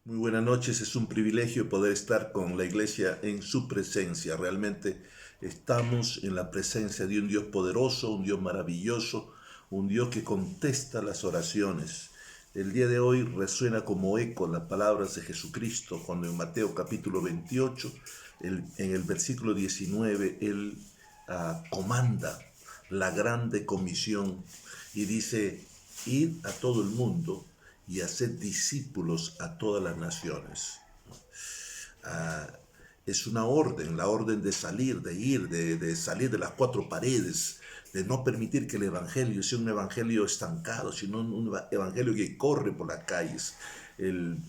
Muy buenas noches, es un privilegio poder estar con la iglesia en su presencia. Realmente estamos en la presencia de un Dios poderoso, un Dios maravilloso, un Dios que contesta las oraciones. El día de hoy resuena como eco las palabras de Jesucristo cuando en Mateo capítulo 28, en el versículo 19, Él comanda la grande comisión y dice, id a todo el mundo y hacer discípulos a todas las naciones. Ah, es una orden, la orden de salir, de ir, de salir de las cuatro paredes, de no permitir que el evangelio sea un evangelio estancado, sino un evangelio que corre por las calles. El,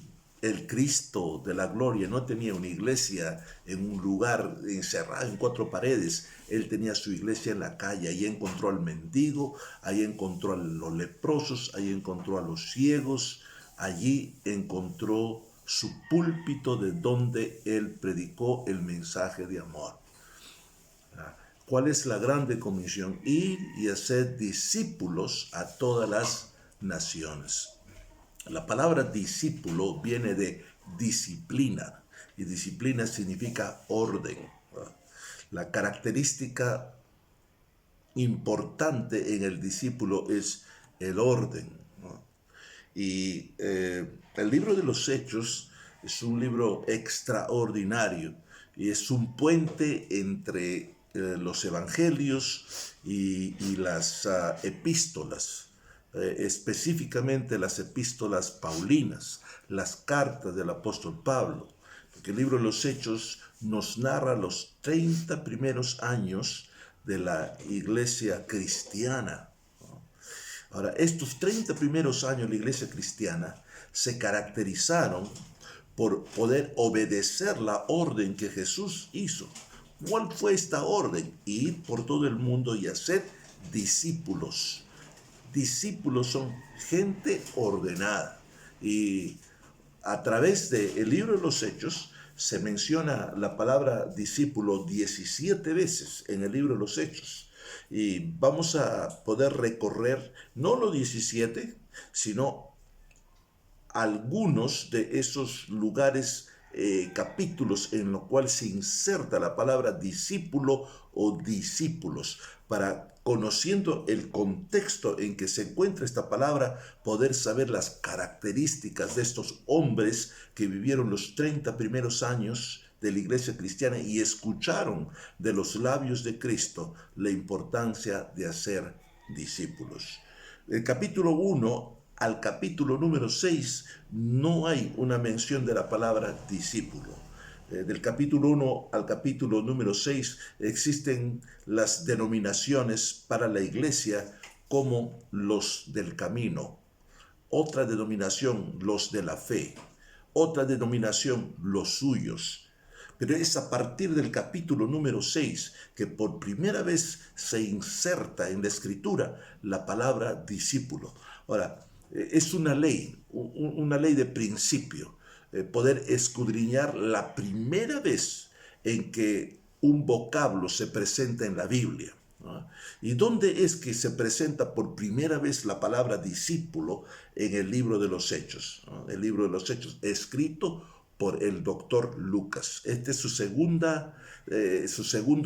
el Cristo de la gloria no tenía una iglesia en un lugar encerrado en cuatro paredes. Él tenía su iglesia en la calle. Ahí encontró al mendigo, ahí encontró a los leprosos, ahí encontró a los ciegos, allí encontró su púlpito de donde él predicó el mensaje de amor. ¿Cuál es la grande comisión? Ir y hacer discípulos a todas las naciones. La palabra discípulo viene de disciplina y disciplina significa orden. La característica importante en el discípulo es el orden, ¿no? Y el libro de los Hechos es un libro extraordinario y es un puente entre los evangelios y las epístolas, específicamente las epístolas paulinas, las cartas del apóstol Pablo, porque el libro de los Hechos nos narra los 30 primeros años de la iglesia cristiana. Ahora, estos 30 primeros años de la iglesia cristiana se caracterizaron por poder obedecer la orden que Jesús hizo. ¿Cuál fue esta orden? Ir por todo el mundo y hacer discípulos. Discípulos son gente ordenada. Y a través del libro de los Hechos se menciona la palabra discípulo 17 veces en el libro de los Hechos. Y vamos a poder recorrer no los 17, sino algunos de esos lugares, capítulos en los cuales se inserta la palabra discípulo o discípulos, para, conociendo el contexto en que se encuentra esta palabra, poder saber las características de estos hombres que vivieron los 30 primeros años de la iglesia cristiana y escucharon de los labios de Cristo la importancia de hacer discípulos. El capítulo 1 al capítulo número 6 no hay una mención de la palabra discípulo. Del capítulo 1 al capítulo número 6 existen las denominaciones para la iglesia como los del camino, otra denominación los de la fe, otra denominación los suyos. Pero es a partir del capítulo número 6 que por primera vez se inserta en la escritura la palabra discípulo. Ahora, es una ley de principio, poder escudriñar la primera vez en que un vocablo se presenta en la Biblia, ¿no? ¿Y dónde es que se presenta por primera vez la palabra discípulo? En el libro de los Hechos, ¿no? El libro de los Hechos, escrito por el doctor Lucas. Este es su segundo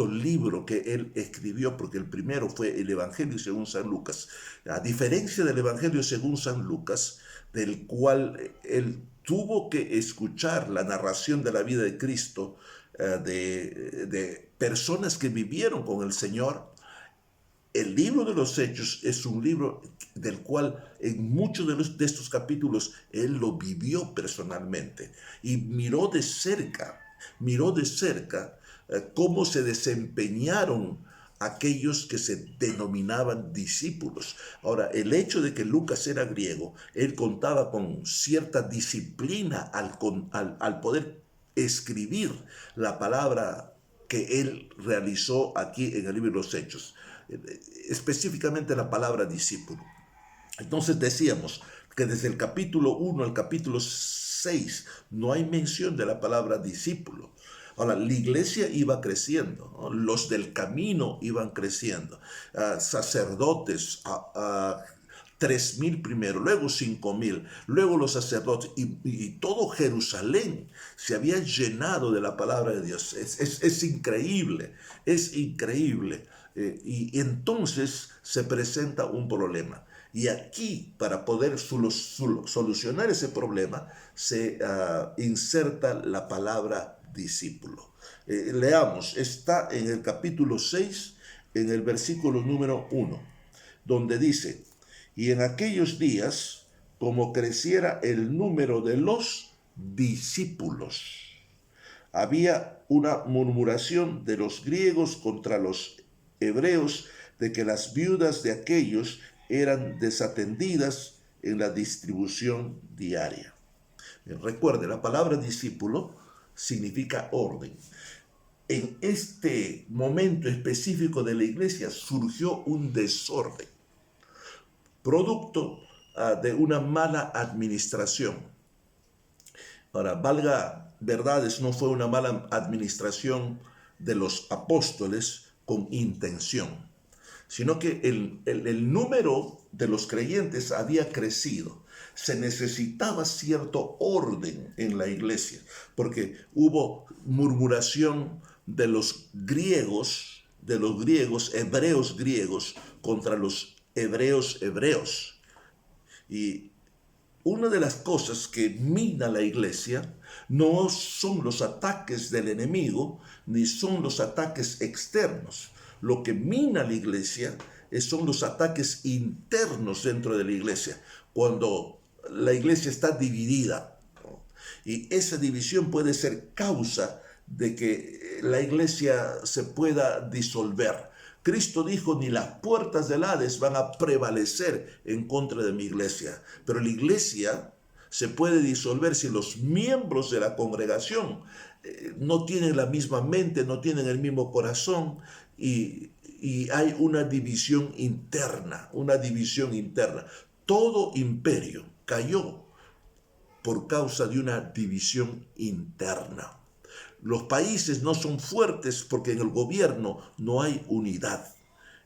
libro que él escribió, porque el primero fue el Evangelio según San Lucas. A diferencia del Evangelio según San Lucas, del cual él tuvo que escuchar la narración de la vida de Cristo, de personas que vivieron con el Señor. El libro de los Hechos es un libro del cual en muchos de estos capítulos él lo vivió personalmente y miró de cerca cómo se desempeñaron aquellos que se denominaban discípulos. Ahora, el hecho de que Lucas era griego, él contaba con cierta disciplina al poder escribir la palabra que él realizó aquí en el libro de los Hechos, específicamente la palabra discípulo. Entonces decíamos que desde el capítulo 1 al capítulo 6 no hay mención de la palabra discípulo. Ahora, la iglesia iba creciendo, ¿no? Los del camino iban creciendo, sacerdotes, 3.000 primero, luego 5.000, luego los sacerdotes, y todo Jerusalén se había llenado de la palabra de Dios. Es increíble, es increíble. Y entonces se presenta un problema. Y aquí, para poder solucionar ese problema, se inserta la palabra discípulo. Leamos, está en el capítulo 6, en el versículo número 1, donde dice: y en aquellos días, como creciera el número de los discípulos, había una murmuración de los griegos contra los hebreos de que las viudas de aquellos eran desatendidas en la distribución diaria. Recuerde, la palabra discípulo significa orden. En este momento específico de la iglesia surgió un desorden, producto de una mala administración. Ahora, valga verdades, no fue una mala administración de los apóstoles con intención, sino que el número de los creyentes había crecido. Se necesitaba cierto orden en la iglesia, porque hubo murmuración de los griegos, hebreos griegos, contra los hebreos. Y una de las cosas que mina la iglesia no son los ataques del enemigo, ni son los ataques externos. Lo que mina la iglesia son los ataques internos dentro de la iglesia, cuando la iglesia está dividida. Y esa división puede ser causa de que la iglesia se pueda disolver. Cristo dijo: ni las puertas del Hades van a prevalecer en contra de mi iglesia. Pero la iglesia se puede disolver si los miembros de la congregación no tienen la misma mente, no tienen el mismo corazón, y hay una división interna, Todo imperio cayó por causa de una división interna. Los países no son fuertes porque en el gobierno no hay unidad.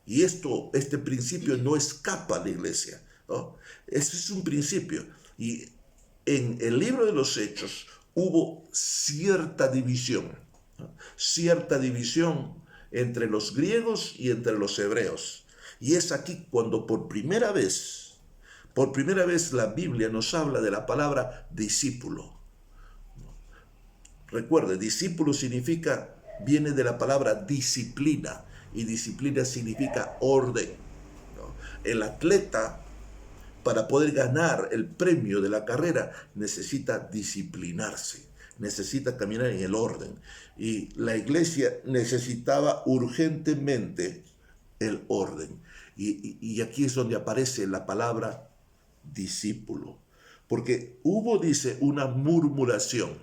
Y este principio no escapa a la iglesia, ¿no? Ese es un principio. Y en el libro de los Hechos hubo cierta división, ¿no? Cierta división entre los griegos y entre los hebreos. Y es aquí cuando por primera vez la Biblia nos habla de la palabra discípulo. Recuerde, discípulo viene de la palabra disciplina, y disciplina significa orden, ¿no? El atleta, para poder ganar el premio de la carrera, necesita disciplinarse, necesita caminar en el orden. Y la iglesia necesitaba urgentemente el orden. Y aquí es donde aparece la palabra discípulo, porque hubo, dice, una murmuración.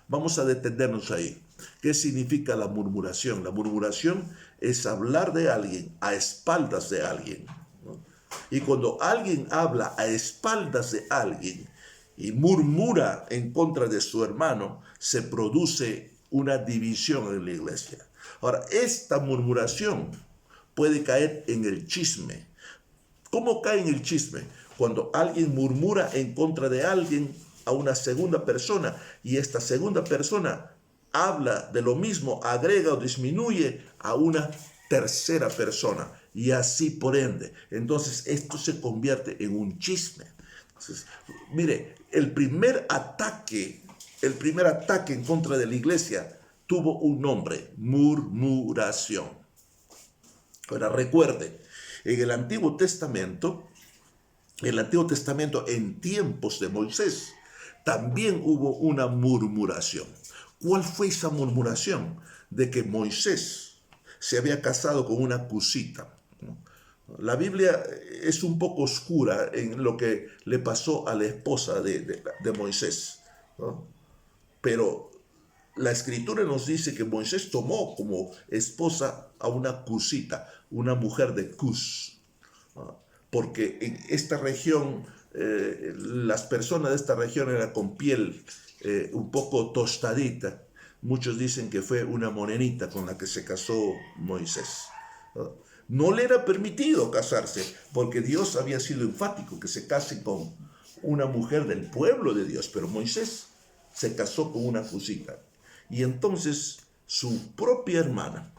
Vamos a detenernos ahí. ¿Qué significa la murmuración? La murmuración es hablar de alguien a espaldas de alguien, ¿no? Y cuando alguien habla a espaldas de alguien y murmura en contra de su hermano, se produce una división en la iglesia. Ahora, esta murmuración puede caer en el chisme. ¿Cómo cae en el chisme? Cuando alguien murmura en contra de alguien a una segunda persona, y esta segunda persona habla de lo mismo, agrega o disminuye a una tercera persona, y así por ende. Entonces esto se convierte en un chisme. Entonces, mire, el primer ataque en contra de la iglesia tuvo un nombre: murmuración. Ahora recuerde, en el Antiguo Testamento, en tiempos de Moisés, también hubo una murmuración. ¿Cuál fue esa murmuración? De que Moisés se había casado con una cusita, ¿no? La Biblia es un poco oscura en lo que le pasó a la esposa de Moisés, ¿no? Pero la Escritura nos dice que Moisés tomó como esposa a una cusita, una mujer de Cus, ¿no? Porque en esta región, las personas de esta región eran con piel un poco tostadita. Muchos dicen que fue una morenita con la que se casó Moisés, ¿no? No le era permitido casarse, porque Dios había sido enfático que se case con una mujer del pueblo de Dios, pero Moisés se casó con una cusita. Y entonces su propia hermana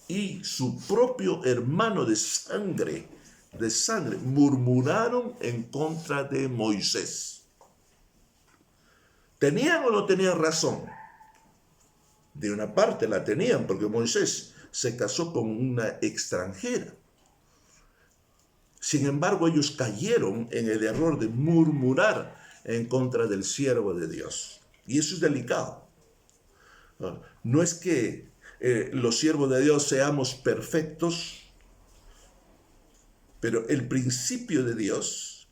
y su propio hermano de sangre, murmuraron en contra de Moisés. ¿Tenían o no tenían razón? De una parte la tenían, porque Moisés se casó con una extranjera. Sin embargo, ellos cayeron en el error de murmurar en contra del siervo de Dios. Y eso es delicado. No es que los siervos de Dios seamos perfectos, pero el principio de Dios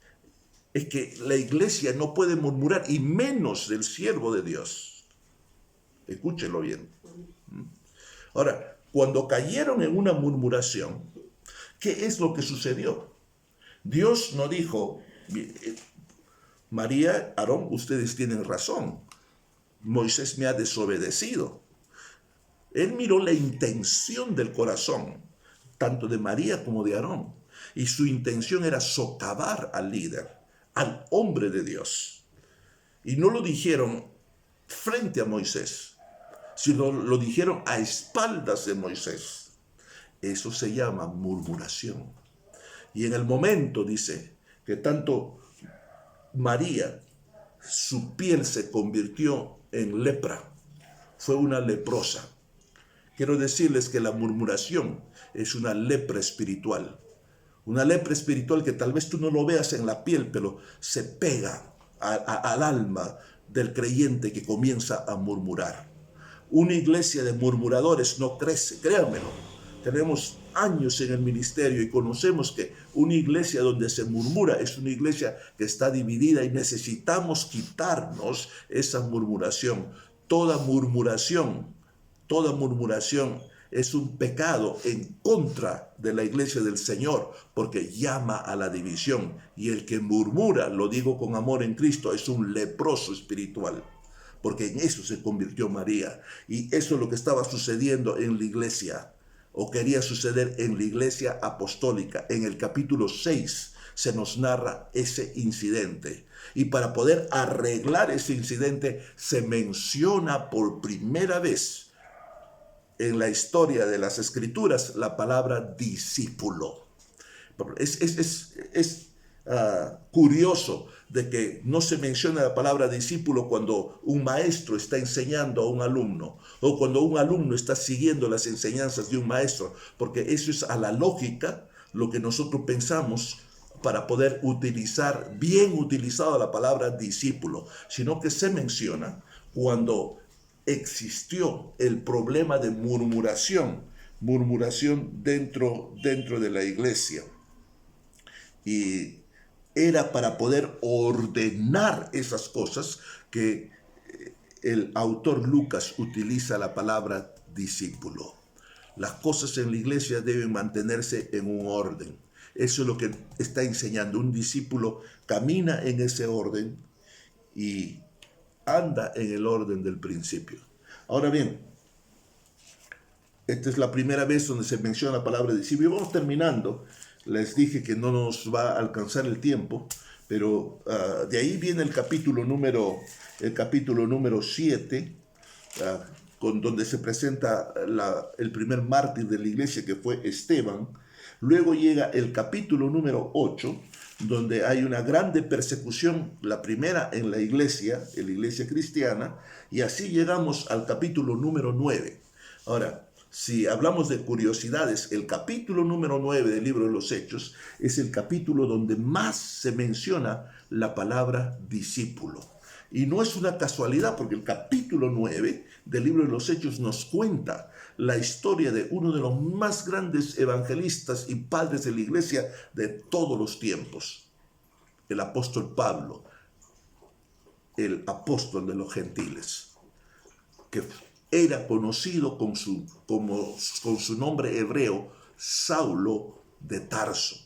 es que la iglesia no puede murmurar, y menos del siervo de Dios. Escúchenlo bien. Ahora, cuando cayeron en una murmuración, ¿qué es lo que sucedió? Dios no dijo, María, Aarón, ustedes tienen razón. Moisés me ha desobedecido. Él miró la intención del corazón, tanto de María como de Aarón. Y su intención era socavar al líder, al hombre de Dios. Y no lo dijeron frente a Moisés, sino lo dijeron a espaldas de Moisés. Eso se llama murmuración. Y en el momento, dice, que tanto María, su piel se convirtió en lepra, fue una leprosa. Quiero decirles que la murmuración es una lepra espiritual. Una lepra espiritual que tal vez tú no lo veas en la piel, pero se pega al alma del creyente que comienza a murmurar. Una iglesia de murmuradores no crece, créanmelo. Tenemos años en el ministerio y conocemos que una iglesia donde se murmura es una iglesia que está dividida, y necesitamos quitarnos esa murmuración. Toda murmuración es un pecado en contra de la iglesia del Señor, porque llama a la división. Y el que murmura, lo digo con amor en Cristo, es un leproso espiritual, porque en eso se convirtió María. Y eso es lo que estaba sucediendo en la iglesia, o quería suceder en la iglesia apostólica. En el capítulo 6 se nos narra ese incidente. Y para poder arreglar ese incidente se menciona por primera vez en la historia de las Escrituras la palabra discípulo. Es curioso de que no se menciona la palabra discípulo cuando un maestro está enseñando a un alumno, o cuando un alumno está siguiendo las enseñanzas de un maestro, porque eso es a la lógica lo que nosotros pensamos para poder utilizar, bien utilizada la palabra discípulo, sino que se menciona cuando existió el problema de murmuración dentro de la iglesia. Y era para poder ordenar esas cosas que el autor Lucas utiliza la palabra discípulo. Las cosas en la iglesia deben mantenerse en un orden. Eso es lo que está enseñando. Un discípulo camina en ese orden y anda en el orden del principio. Ahora bien, esta es la primera vez donde se menciona la palabra discípulo. Y vamos terminando. Les dije que no nos va a alcanzar el tiempo, pero de ahí viene el capítulo número 7, donde se presenta el primer mártir de la iglesia, que fue Esteban. Luego llega el capítulo número 8, donde hay una grande persecución, la primera en la iglesia cristiana, y así llegamos al capítulo número 9. Ahora, si hablamos de curiosidades, el capítulo número 9 del libro de los Hechos es el capítulo donde más se menciona la palabra discípulo. Y no es una casualidad, porque el capítulo 9 del libro de los Hechos nos cuenta la historia de uno de los más grandes evangelistas y padres de la iglesia de todos los tiempos, el apóstol Pablo, el apóstol de los gentiles, que era conocido con su nombre hebreo, Saulo de Tarso.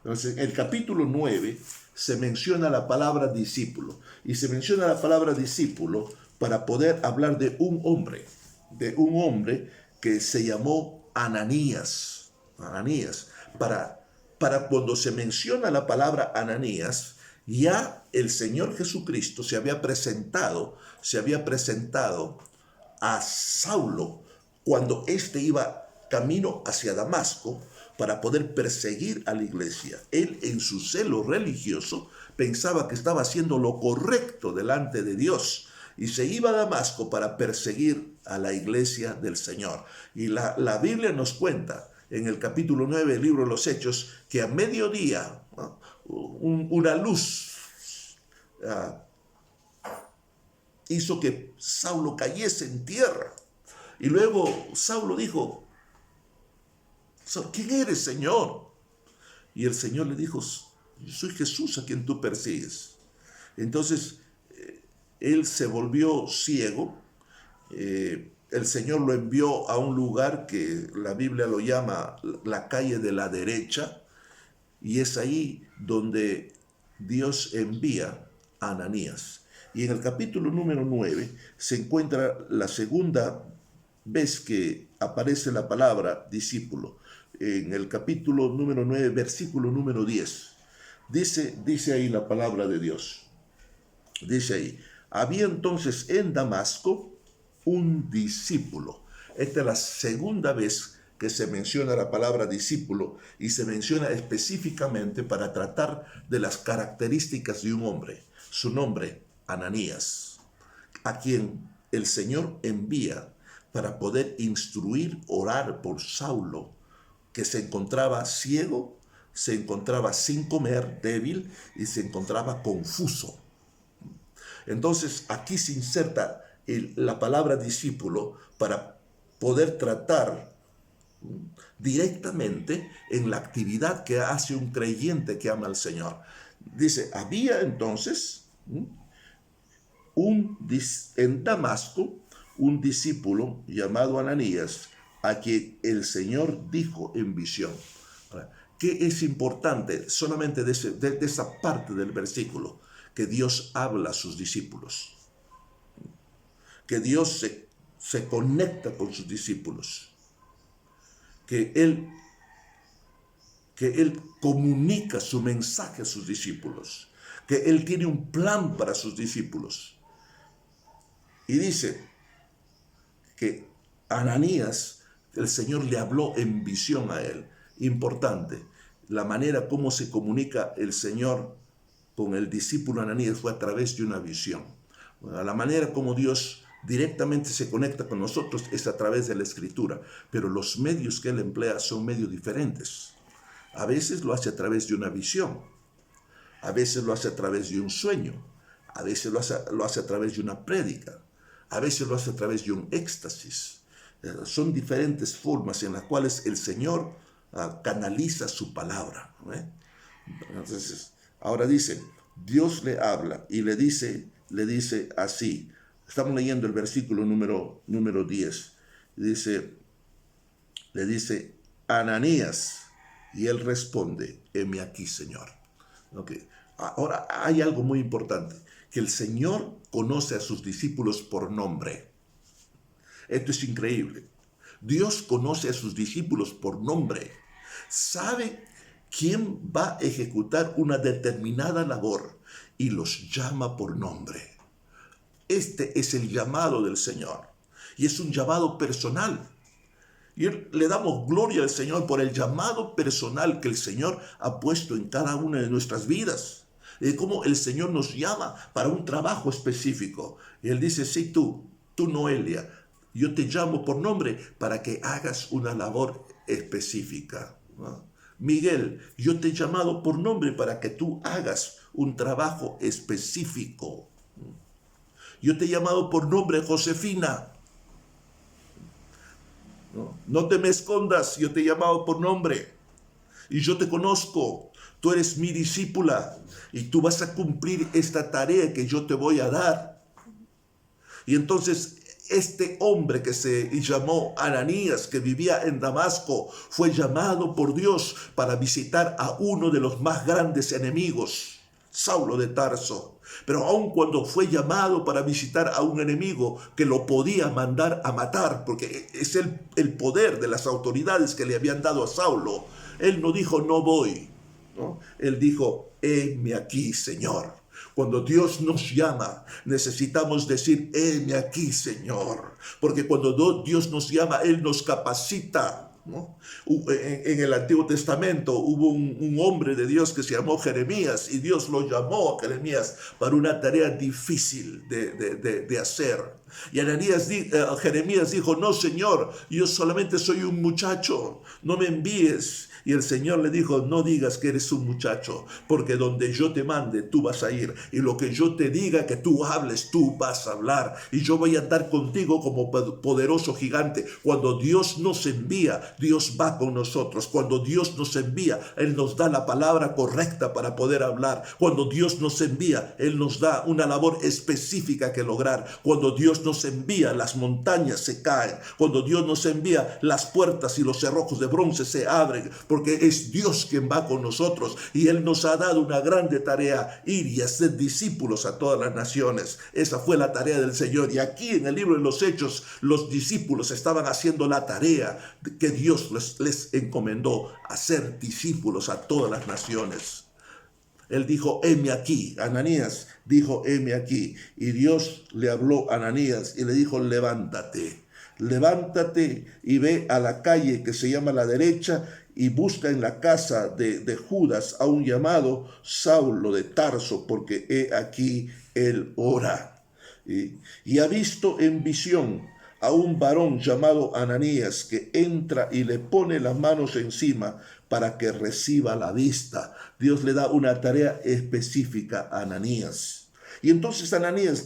Entonces, en el capítulo 9 se menciona la palabra discípulo. Y se menciona la palabra discípulo para poder hablar de un hombre que se llamó Ananías. Ananías. Para cuando se menciona la palabra Ananías, ya el Señor Jesucristo se había presentado a Saulo cuando éste iba camino hacia Damasco para poder perseguir a la iglesia. Él, en su celo religioso, pensaba que estaba haciendo lo correcto delante de Dios y se iba a Damasco para perseguir a la iglesia del Señor. Y la Biblia nos cuenta en el capítulo 9 del libro de los Hechos que a mediodía, ¿no?, una luz hizo que Saulo cayese en tierra. Y luego Saulo dijo: ¿quién eres, Señor? Y el Señor le dijo: yo soy Jesús a quien tú persigues. Entonces él se volvió ciego. El Señor lo envió a un lugar que la Biblia lo llama la calle de la derecha, y es ahí donde Dios envía a Ananías. Y en el capítulo número 9 se encuentra la segunda vez que aparece la palabra discípulo. En el capítulo número 9, versículo número 10, dice ahí la palabra de Dios. Dice ahí: había entonces en Damasco un discípulo. Esta es la segunda vez que se menciona la palabra discípulo, y se menciona específicamente para tratar de las características de un hombre. Su nombre, Ananías, a quien el Señor envía para poder instruir, orar por Saulo, que se encontraba ciego, se encontraba sin comer, débil, y se encontraba confuso. Entonces aquí se inserta la palabra discípulo para poder tratar directamente en la actividad que hace un creyente que ama al Señor. Dice: había entonces en Damasco un discípulo llamado Ananías, a quien el Señor dijo en visión. Ahora, ¿qué es importante solamente de esa parte del versículo? Que Dios habla a sus discípulos, que Dios se conecta con sus discípulos, que Él comunica su mensaje a sus discípulos, que Él tiene un plan para sus discípulos. Y dice que Ananías, el Señor le habló en visión a él. Importante, la manera como se comunica el Señor con el discípulo Ananías fue a través de una visión. La manera como Dios directamente se conecta con nosotros es a través de la Escritura, pero los medios que Él emplea son medios diferentes. A veces lo hace a través de una visión, a veces lo hace a través de un sueño, a veces lo hace a través de una prédica, a veces lo hace a través de un éxtasis. Son diferentes formas en las cuales el Señor canaliza su palabra. Entonces, ahora dice, Dios le habla y le dice así. Estamos leyendo el versículo número 10. Le dice, Ananías, y él responde: heme aquí, Señor. Okay. Ahora hay algo muy importante, que el Señor conoce a sus discípulos por nombre. Esto es increíble. Dios conoce a sus discípulos por nombre. Sabe quién va a ejecutar una determinada labor y los llama por nombre. Este es el llamado del Señor, y es un llamado personal. Y le damos gloria al Señor por el llamado personal que el Señor ha puesto en cada una de nuestras vidas. De cómo el Señor nos llama para un trabajo específico. Y Él dice: sí, tú Noelia, yo te llamo por nombre para que hagas una labor específica. Miguel, yo te he llamado por nombre para que tú hagas un trabajo específico. Yo te he llamado por nombre, Josefina. No te me escondas, yo te he llamado por nombre. Y yo te conozco, tú eres mi discípula y tú vas a cumplir esta tarea que yo te voy a dar. Y entonces este hombre que se llamó Ananías, que vivía en Damasco, fue llamado por Dios para visitar a uno de los más grandes enemigos. Saulo de Tarso. Pero aun cuando fue llamado para visitar a un enemigo que lo podía mandar a matar, porque es el poder de las autoridades que le habían dado a Saulo, él no dijo no voy, ¿no? Él dijo, heme aquí, Señor. Cuando Dios nos llama, necesitamos decir, heme aquí, Señor. Porque cuando Dios nos llama, Él nos capacita, ¿no? En el Antiguo Testamento hubo un hombre de Dios que se llamó Jeremías, y Dios lo llamó a Jeremías para una tarea difícil de hacer. Y Jeremías dijo, no, Señor, yo solamente soy un muchacho, no me envíes. Y el Señor le dijo, no digas que eres un muchacho, porque donde yo te mande, tú vas a ir. Y lo que yo te diga que tú hables, tú vas a hablar. Y yo voy a andar contigo como poderoso gigante. Cuando Dios nos envía, Dios va con nosotros. Cuando Dios nos envía, Él nos da la palabra correcta para poder hablar. Cuando Dios nos envía, Él nos da una labor específica que lograr. Cuando Dios nos envía, las montañas se caen. Cuando Dios nos envía, las puertas y los cerrojos de bronce se abren, porque es Dios quien va con nosotros, y Él nos ha dado una grande tarea, ir y hacer discípulos a todas las naciones. Esa fue la tarea del Señor, y aquí en el libro de los Hechos, los discípulos estaban haciendo la tarea que Dios les encomendó, hacer discípulos a todas las naciones. Él dijo, heme aquí. Ananías dijo, heme aquí. Y Dios le habló a Ananías y le dijo, levántate. Levántate y ve a la calle que se llama La Derecha y busca en la casa de Judas a un llamado Saulo de Tarso, porque he aquí él ora. Y ha visto en visión a un varón llamado Ananías que entra y le pone las manos encima para que reciba la vista. Dios le da una tarea específica a Ananías. Y entonces Ananías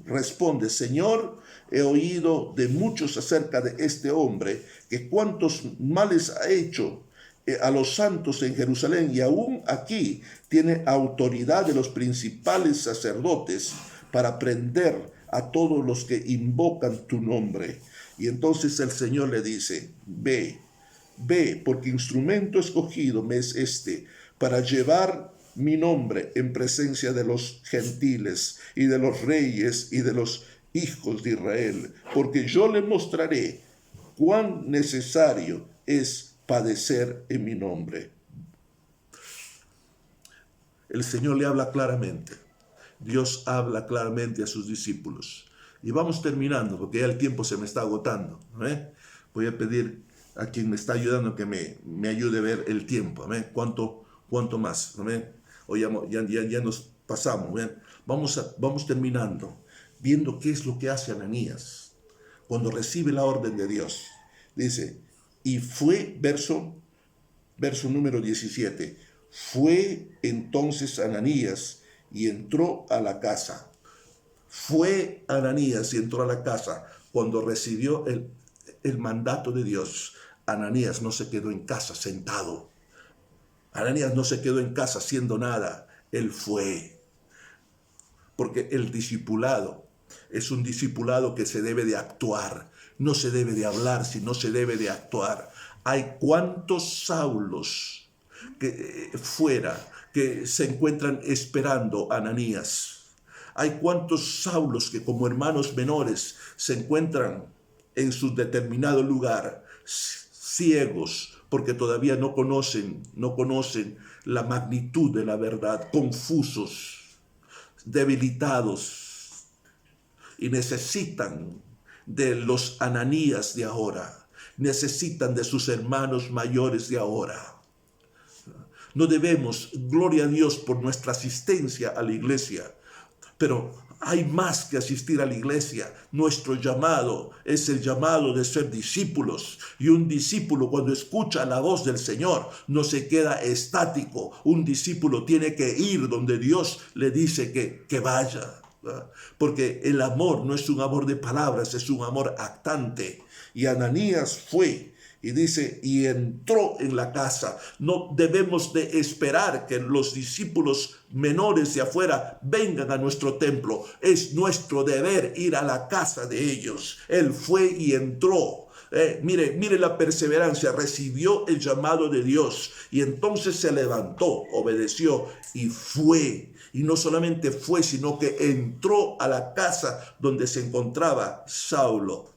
responde, Señor, he oído de muchos acerca de este hombre, que cuántos males ha hecho a los santos en Jerusalén, y aún aquí tiene autoridad de los principales sacerdotes para prender a todos los que invocan tu nombre. Y entonces el Señor le dice, ve, porque instrumento escogido me es este, para llevar mi nombre en presencia de los gentiles y de los reyes y de los hijos de Israel, porque yo le mostraré cuán necesario es padecer en mi nombre. El Señor le habla claramente. Dios habla claramente a sus discípulos. Y vamos terminando, porque ya el tiempo se me está agotando. Voy a pedir a quien me está ayudando que me ayude a ver el tiempo. ¿Cuánto más? Hoy ya nos pasamos. Vamos terminando, viendo qué es lo que hace Ananías cuando recibe la orden de Dios. Dice, y fue, verso número 17, fue entonces Ananías y entró a la casa. Fue Ananías y entró a la casa cuando recibió el mandato de Dios. Ananías no se quedó en casa sentado. Ananías no se quedó en casa haciendo nada. Él fue. Porque el discipulado es un discipulado que se debe de actuar. No se debe de hablar, sino se debe de actuar. Hay cuantos Saulos que se encuentran esperando a Ananías. Hay cuantos Saulos que como hermanos menores se encuentran en su determinado lugar, ciegos, porque todavía no conocen la magnitud de la verdad, confusos, debilitados, y necesitan de los Ananías de ahora, necesitan de sus hermanos mayores de ahora. No debemos, gloria a Dios por nuestra asistencia a la iglesia, pero hay más que asistir a la iglesia. Nuestro llamado es el llamado de ser discípulos. Y un discípulo, cuando escucha la voz del Señor, no se queda estático. Un discípulo tiene que ir donde Dios le dice que vaya. Porque el amor no es un amor de palabras, es un amor actante. Y Ananías fue. Y dice, y entró en la casa. No debemos de esperar que los discípulos menores de afuera vengan a nuestro templo. Es nuestro deber ir a la casa de ellos. Él fue y entró. Mire la perseverancia, recibió el llamado de Dios y entonces se levantó, obedeció y fue. Y no solamente fue, sino que entró a la casa donde se encontraba Saulo.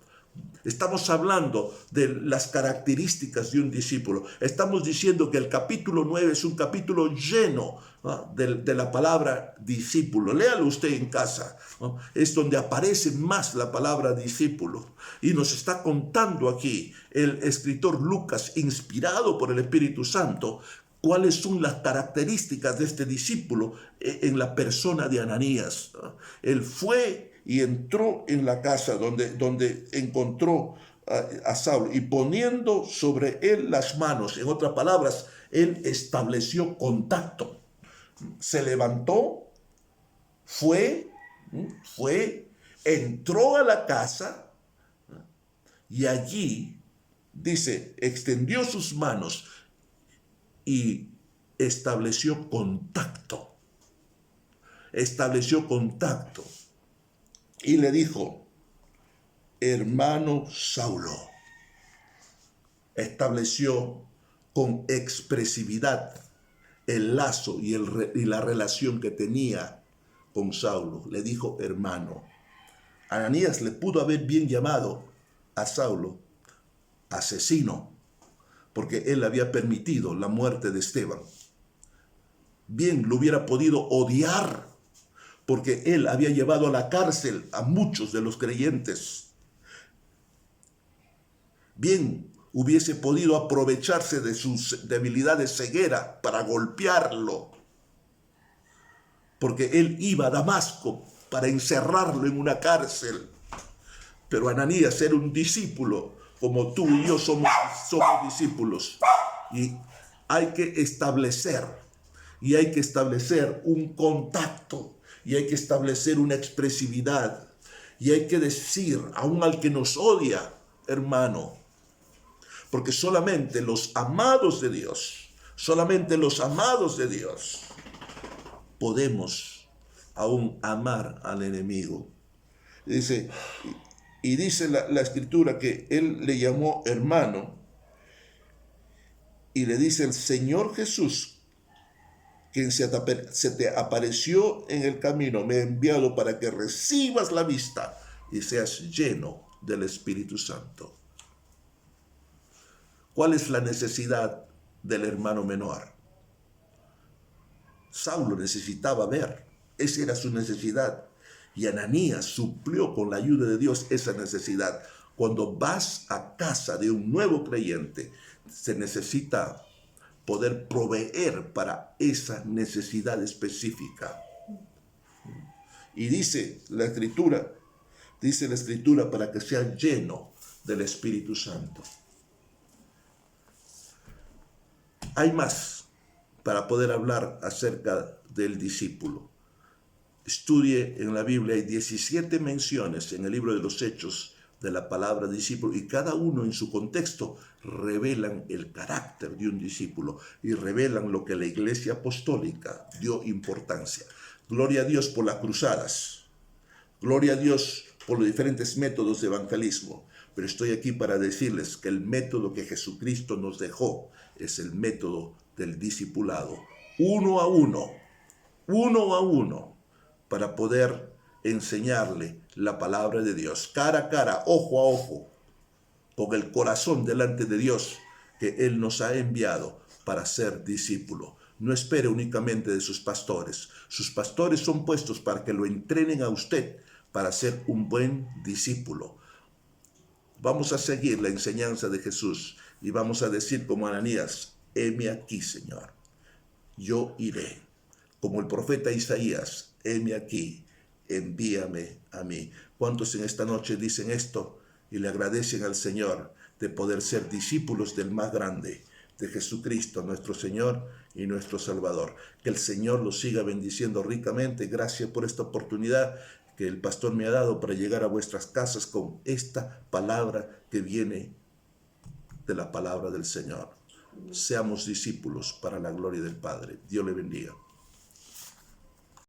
Estamos hablando de las características de un discípulo. Estamos diciendo que el capítulo 9 es un capítulo lleno, ¿no?, de la palabra discípulo. Léalo usted en casa, ¿no? Es donde aparece más la palabra discípulo. Y nos está contando aquí el escritor Lucas, inspirado por el Espíritu Santo, cuáles son las características de este discípulo en la persona de Ananías, ¿no? Él fue y entró en la casa donde encontró a Saulo y poniendo sobre él las manos, en otras palabras, él estableció contacto. Se levantó, fue, entró a la casa y allí, dice, extendió sus manos y estableció contacto. Estableció contacto. Y le dijo, hermano Saulo. Estableció con expresividad el lazo y la relación que tenía con Saulo. Le dijo, hermano. Ananías le pudo haber bien llamado a Saulo asesino, porque él había permitido la muerte de Esteban. Bien lo hubiera podido odiar, porque él había llevado a la cárcel a muchos de los creyentes. Bien hubiese podido aprovecharse de sus debilidades de ceguera para golpearlo, porque él iba a Damasco para encerrarlo en una cárcel. Pero Ananías era un discípulo, como tú y yo somos discípulos. Y hay que establecer un contacto, y hay que establecer una expresividad, y hay que decir, aún al que nos odia, hermano, porque solamente los amados de Dios, podemos aún amar al enemigo. Dice la escritura que él le llamó hermano, y le dice el Señor Jesús, quien se te apareció en el camino, me ha enviado para que recibas la vista y seas lleno del Espíritu Santo. ¿Cuál es la necesidad del hermano menor? Saulo necesitaba ver, esa era su necesidad. Y Ananías suplió con la ayuda de Dios esa necesidad. Cuando vas a casa de un nuevo creyente, se necesita poder proveer para esa necesidad específica. Y dice la escritura para que sea lleno del Espíritu Santo. Hay más para poder hablar acerca del discípulo. Estudie en la Biblia, hay 17 menciones en el libro de los Hechos de la palabra discípulo, y cada uno en su contexto revelan el carácter de un discípulo y revelan lo que la Iglesia Apostólica dio importancia. Gloria a Dios por las cruzadas, gloria a Dios por los diferentes métodos de evangelismo, pero estoy aquí para decirles que el método que Jesucristo nos dejó es el método del discipulado, uno a uno, para poder enseñarle la palabra de Dios, cara a cara, ojo a ojo, con el corazón delante de Dios, que Él nos ha enviado para ser discípulo. No espere únicamente de sus pastores. Sus pastores son puestos para que lo entrenen a usted para ser un buen discípulo. Vamos a seguir la enseñanza de Jesús y vamos a decir como Ananías, heme aquí, Señor, yo iré. Como el profeta Isaías, heme aquí, envíame a mí. ¿Cuántos en esta noche dicen esto y le agradecen al Señor de poder ser discípulos del más grande, de Jesucristo, nuestro Señor y nuestro Salvador? Que el Señor los siga bendiciendo ricamente. Gracias por esta oportunidad que el pastor me ha dado para llegar a vuestras casas con esta palabra que viene de la palabra del Señor. Seamos discípulos para la gloria del Padre. Dios le bendiga.